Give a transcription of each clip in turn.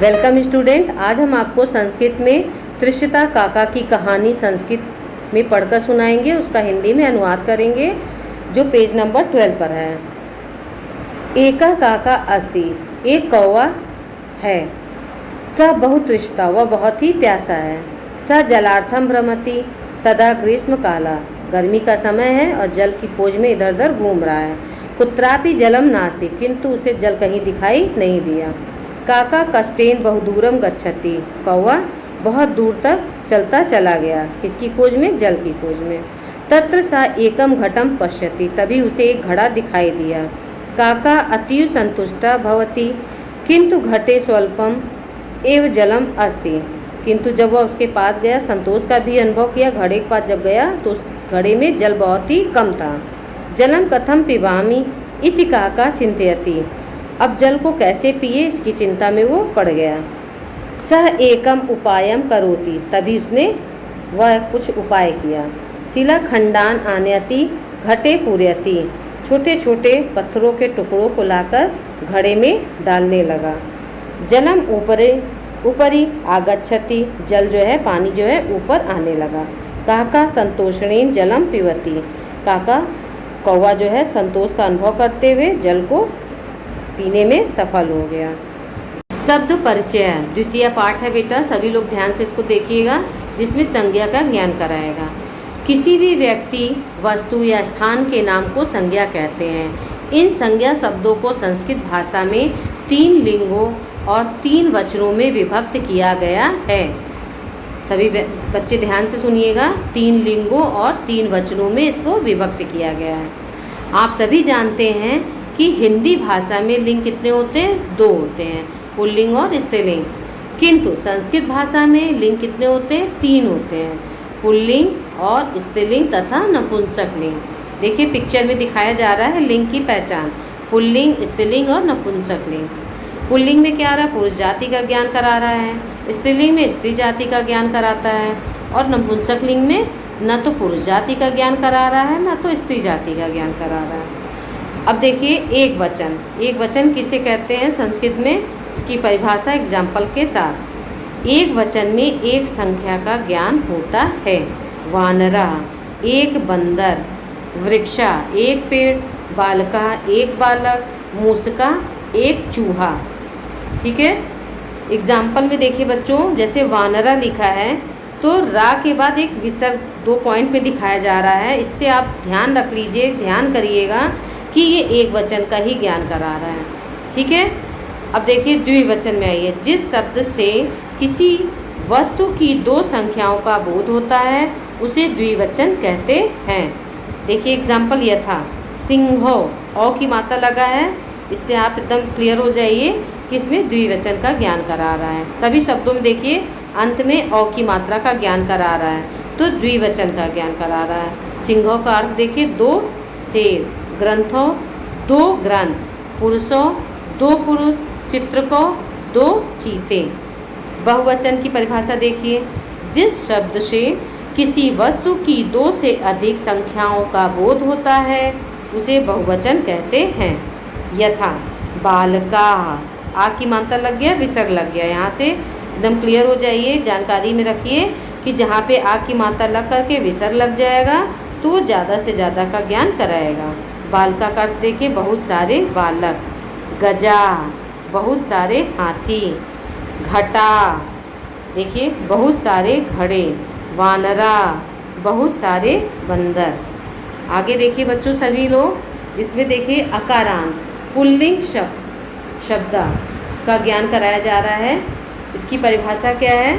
Welcome student. आज हम आपको संस्कृत में त्रिशता काका की कहानी संस्कृत में पढ़कर सुनाएंगे, उसका हिंदी में अनुवाद करेंगे, जो पेज नंबर 12 पर है। एका काका अस्ति, एक कौवा है। स बहुत तृष्टा, वह बहुत ही प्यासा है। स जलार्थम भ्रमति, तदा ग्रीष्म काला, गर्मी का समय है और जल की खोज में इधर उधर घूम रहा है। कुत्रापि जलम नास्ति, किंतु उसे जल कहीं दिखाई नहीं दिया। काका कष्टेन बहुदूरम गच्छति, कौवा बहुत दूर तक चलता चला गया। किसकी खोज में? जल की खोज में। तत्र सा एकम घटम पश्यति, तभी उसे एक घड़ा दिखाई दिया। काका अतीव संतुष्टा भवति, किंतु घटे स्वल्पम एव जलम अस्ति, किंतु जब वह उसके पास गया, संतोष का भी अनुभव किया। घड़े के पास जब गया तो उस घड़े में जल बहुत ही कम था। जलम कथम पिबामि इति काका चिंतयति, अब जल को कैसे पिए इसकी चिंता में वो पड़ गया। सह एकम उपायम करोति, तभी उसने वह कुछ उपाय किया। शिला खंडान आनयति घटे पूर्यति, छोटे छोटे पत्थरों के टुकड़ों को लाकर घड़े में डालने लगा। जलम ऊपरी आगच्छति, जल जो है, पानी जो है ऊपर आने लगा। काका संतोषणेन जलम पिबति, काका कौवा जो है संतोष का अनुभव करते हुए जल को पीने में सफल हो गया। शब्द परिचय द्वितीय पाठ है बेटा, सभी लोग ध्यान से इसको देखिएगा, जिसमें संज्ञा का ज्ञान कराएगा। किसी भी व्यक्ति, वस्तु या स्थान के नाम को संज्ञा कहते हैं। इन संज्ञा शब्दों को संस्कृत भाषा में 3 लिंगों और 3 वचनों में विभक्त किया गया है। सभी बच्चे ध्यान से सुनिएगा, 3 लिंगों और 3 वचनों में इसको विभक्त किया गया है। आप सभी जानते हैं कि हिंदी भाषा में लिंग कितने होते हैं? 2 होते हैं, पुल्लिंग और स्त्रीलिंग। किंतु संस्कृत भाषा में लिंग कितने होते हैं? 3 होते हैं, पुल्लिंग और स्त्रीलिंग तथा नपुंसक लिंग। देखिए पिक्चर में दिखाया जा रहा है लिंग की पहचान, पुल्लिंग, स्त्रीलिंग और नपुंसक लिंग। पुल्लिंग में क्या आ रहा है? पुरुष जाति का ज्ञान करा रहा है। स्त्रीलिंग में स्त्री जाति का ज्ञान कराता है। और नपुंसक लिंग में न तो पुरुष जाति का ज्ञान करा रहा है, न तो स्त्री जाति का ज्ञान करा रहा है। अब देखिए एक वचन, एक वचन किसे कहते हैं संस्कृत में, उसकी परिभाषा एग्जाम्पल के साथ। एक वचन में एक संख्या का ज्ञान होता है। वानरा एक बंदर, वृक्षा एक पेड़, बालका एक बालक, मूसका एक चूहा। ठीक है, एग्जाम्पल में देखिए बच्चों, जैसे वानरा लिखा है तो रा के बाद एक विसर्ग 2 पॉइंट में दिखाया जा रहा है। इससे आप ध्यान रख लीजिए, ध्यान करिएगा कि ये एक वचन का ही ज्ञान करा रहा है। ठीक है, अब देखिए द्विवचन में आइए। जिस शब्द से किसी वस्तु की 2 संख्याओं का बोध होता है उसे द्विवचन कहते हैं। देखिए एग्जाम्पल यथा, सिंहो, औ की मात्रा लगा है, इससे आप एकदम क्लियर हो जाइए कि इसमें द्विवचन का ज्ञान करा रहा है। सभी शब्दों में देखिए अंत में औ की मात्रा का ज्ञान करा रहा है, तो द्विवचन का ज्ञान करा रहा है। सिंहों का अर्थ देखिए 2 शेर, ग्रंथों 2 ग्रंथ, पुरुषों 2 पुरुष, चित्रकों 2 चीते। बहुवचन की परिभाषा देखिए, जिस शब्द से किसी वस्तु की 2 से अधिक संख्याओं का बोध होता है उसे बहुवचन कहते हैं। यथा बालका, आ की मात्रा लग गया, विसर्ग लग गया। यहाँ से एकदम क्लियर हो जाइए, जानकारी में रखिए कि जहाँ पे आ की मात्रा लग करके विसर्ग लग जाएगा तो वो ज़्यादा से ज़्यादा का ज्ञान कराएगा। बालका का अर्थ देखिए बहुत सारे बालक, गजा बहुत सारे हाथी, घटा देखिए बहुत सारे घड़े, वानरा बहुत सारे बंदर। आगे देखिए बच्चों सभी लोग, इसमें देखिए अकारांत पुल्लिंग शब्द का ज्ञान कराया जा रहा है। इसकी परिभाषा क्या है?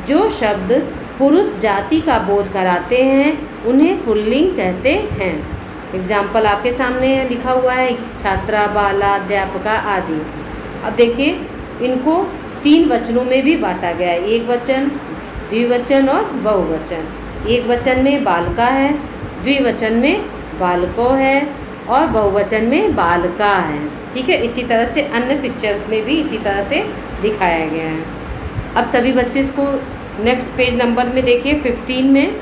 जो शब्द पुरुष जाति का बोध कराते हैं उन्हें पुल्लिंग कहते हैं। एग्जाम्पल आपके सामने है, लिखा हुआ है, छात्रा, बाला, अध्यापका आदि। अब देखिए इनको 3 वचनों में भी बांटा गया है, एक वचन, द्विवचन और बहुवचन। एक वचन में बालका है, द्विवचन में बालको है और बहुवचन में बालका है। ठीक है, इसी तरह से अन्य पिक्चर्स में भी इसी तरह से दिखाया गया है। अब सभी बच्चे इसको नेक्स्ट पेज नंबर में देखिए 15 में,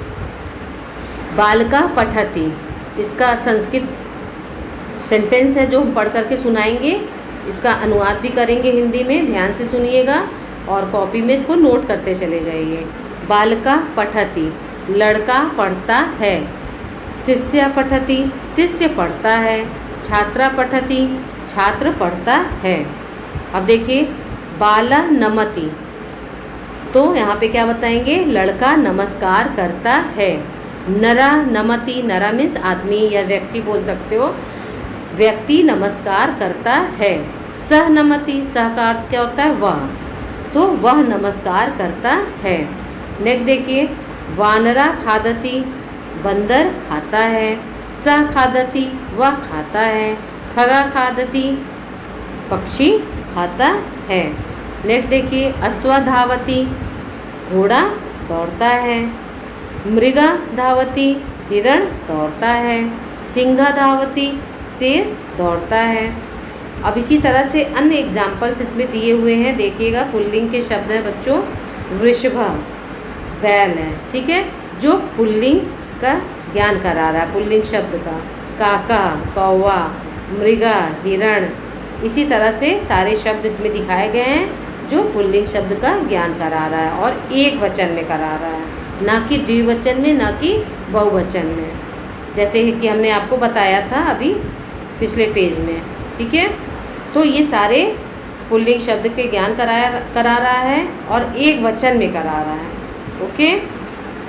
बालका पठति, इसका संस्कृत सेंटेंस है जो हम पढ़ करके सुनाएंगे। इसका अनुवाद भी करेंगे हिंदी में, ध्यान से सुनिएगा और कॉपी में इसको नोट करते चले जाइए। बालका पठति, लड़का पढ़ता है। शिष्य पठति, शिष्य पढ़ता है। छात्रा पठति, छात्र पढ़ता है। अब देखिए बाला नमति, तो यहाँ पे क्या बताएंगे, लड़का नमस्कार करता है। नरा नमति, नरा मीन्स आदमी या व्यक्ति बोल सकते हो, व्यक्ति नमस्कार करता है। सह नमति, सह का अर्थ क्या होता है, वह, तो वह नमस्कार करता है। नेक्स्ट देखिए वानरा खादति, बंदर खाता है। सह खादति, वह खाता है। खगा खादति, पक्षी खाता है। नेक्स्ट देखिए अश्वधावति, घोड़ा दौड़ता है। मृगा धावति, हिरण दौड़ता है। सिंह धावति, शेर दौड़ता है। अब इसी तरह से अन्य एग्जाम्पल्स इसमें दिए हुए हैं, देखिएगा। पुल्लिंग के शब्द हैं बच्चों, वृषभ बैल है, ठीक है, जो पुल्लिंग का ज्ञान करा रहा है, पुल्लिंग शब्द का। काका कौवा, मृगा हिरण, इसी तरह से सारे शब्द इसमें दिखाए गए हैं जो पुल्लिंग शब्द का ज्ञान करा रहा है और एक वचन में करा रहा है, ना कि द्विवचन में, ना कि बहुवचन में, जैसे कि हमने आपको बताया था अभी पिछले पेज में, ठीक है। तो ये सारे पुल्लिंग शब्द के ज्ञान करा रहा है और एक वचन में करा रहा है। ओके,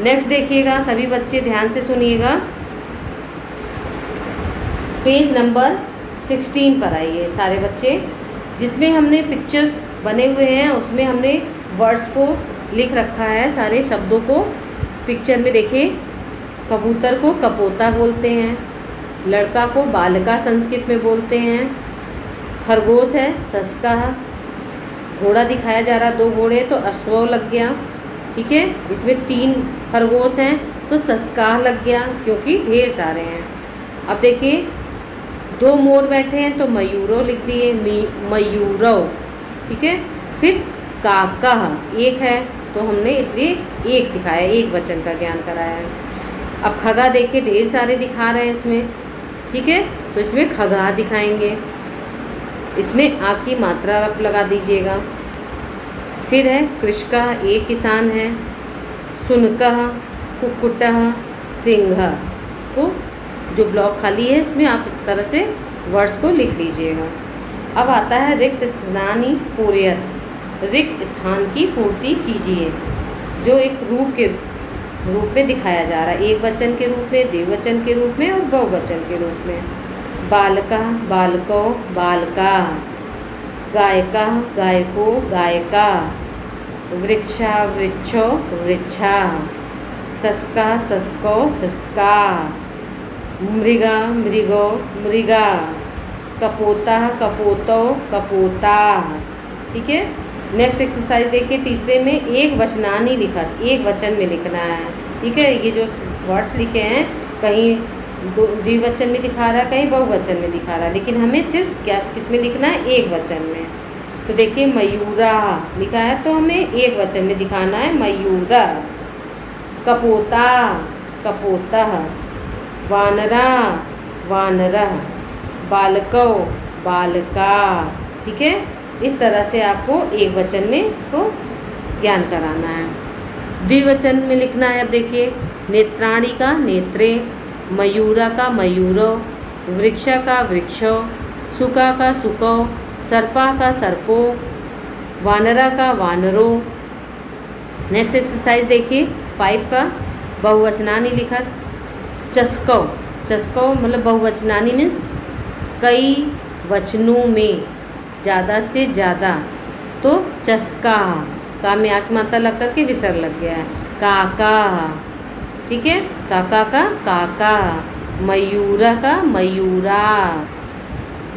नेक्स्ट देखिएगा, सभी बच्चे ध्यान से सुनिएगा। पेज नंबर 16 पर आइए सारे बच्चे, जिसमें हमने पिक्चर्स बने हुए हैं, उसमें हमने वर्ड्स को लिख रखा है, सारे शब्दों को। पिक्चर में देखिए, कबूतर को कपोता बोलते हैं, लड़का को बालका संस्कृत में बोलते हैं। खरगोश है सस्का, घोड़ा दिखाया जा रहा, 2 घोड़े तो अश्व लग गया, ठीक है। इसमें 3 खरगोश हैं तो सस्का लग गया क्योंकि ढेर सारे हैं। अब देखिए 2 मोर बैठे हैं तो मयूरो लिख दिए, मयूरो, ठीक है। फिर काका एक है तो हमने इसलिए एक दिखाया, एक वचन का ज्ञान कराया है। अब खगा देखिए ढेर सारे दिखा रहे हैं इसमें, ठीक है, तो इसमें खगा दिखाएंगे। इसमें आ की मात्रा आप लगा दीजिएगा। फिर है कृषका, एक किसान है। सुनका, कुक्कुटः, सिंह। इसको जो ब्लॉक खाली है इसमें आप इस तरह से वर्ड्स को लिख लीजिएगा। अब आता है रिक्त स्थानी पूर्यत, रिक्त स्थान की पूर्ति कीजिए, जो एक रूप में दिखाया जा रहा है, एक वचन के रूप में, द्विवचन के रूप में और बहुवचन के रूप में। बालका बालको बालका, गायका गायको गायका, वृक्षा वृक्षो वृक्षा, सस्का सस्को सस्का, मृगा मृगो मृगा, कपोता कपोतो कपोता, ठीक है। नेक्स्ट एक्सरसाइज देखिए, तीसरे में एक वचनानी लिखा, एक वचन में लिखना है, ठीक है। ये जो वर्ड्स लिखे हैं कहीं द्विवचन में दिखा रहा है, कहीं बहुवचन में दिखा रहा है, लेकिन हमें सिर्फ क्या किस में लिखना है, एक वचन में। तो देखिए मयूरा लिखा है तो हमें एक वचन में दिखाना है, मयूरा। कपोता कपोतः, वानरा वानरः, बालको बालका, ठीक है। इस तरह से आपको एक वचन में इसको ज्ञान कराना है। द्विवचन में लिखना है, अब देखिए नेत्राणी का नेत्रे, मयूरा का मयूरो, वृक्षा का वृक्षो, सुका का सुको, सर्पा का सर्पो, वानरा का वानरो। नेक्स्ट एक्सरसाइज देखिए 5 का बहुवचनानी लिखा, चस्को, चस्को मतलब बहुवचनानी मीन्स कई वचनों में, ज़्यादा से ज़्यादा, तो चस्का, का में आँख मात्रा लग करके विसर्ग लग गया है। काका, ठीक है, काका का काका, मयूरा का मयूरा,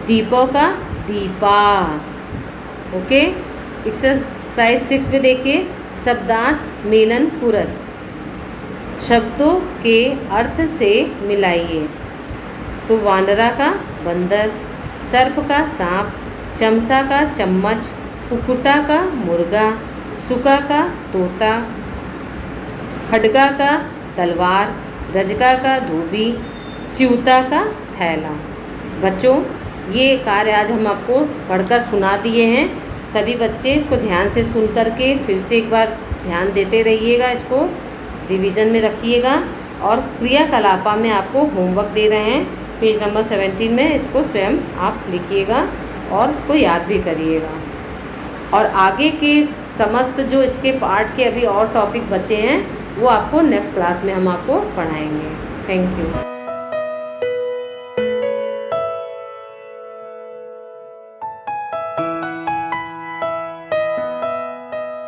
दीपो का दीपा। ओके, एक्सरसाइज 6 में देखिए शब्दार्थ मेलन पूरक, शब्दों के अर्थ से मिलाइए। तो वानरा का बंदर, सर्प का सांप, चमचा का चम्मच, कुक्कुटा का मुर्गा, सुका का तोता, खड्गा का तलवार, रजका का धोबी, स्यूता का थैला। बच्चों ये कार्य आज हम आपको पढ़कर सुना दिए हैं। सभी बच्चे इसको ध्यान से सुन कर के फिर से एक बार ध्यान देते रहिएगा, इसको रिवीजन में रखिएगा। और क्रियाकलापा में आपको होमवर्क दे रहे हैं पेज नंबर 17 में, इसको स्वयं आप लिखिएगा और इसको याद भी करिएगा। और आगे के समस्त जो इसके पार्ट के अभी और टॉपिक बचे हैं वो आपको नेक्स्ट क्लास में हम आपको पढ़ाएंगे। Thank you.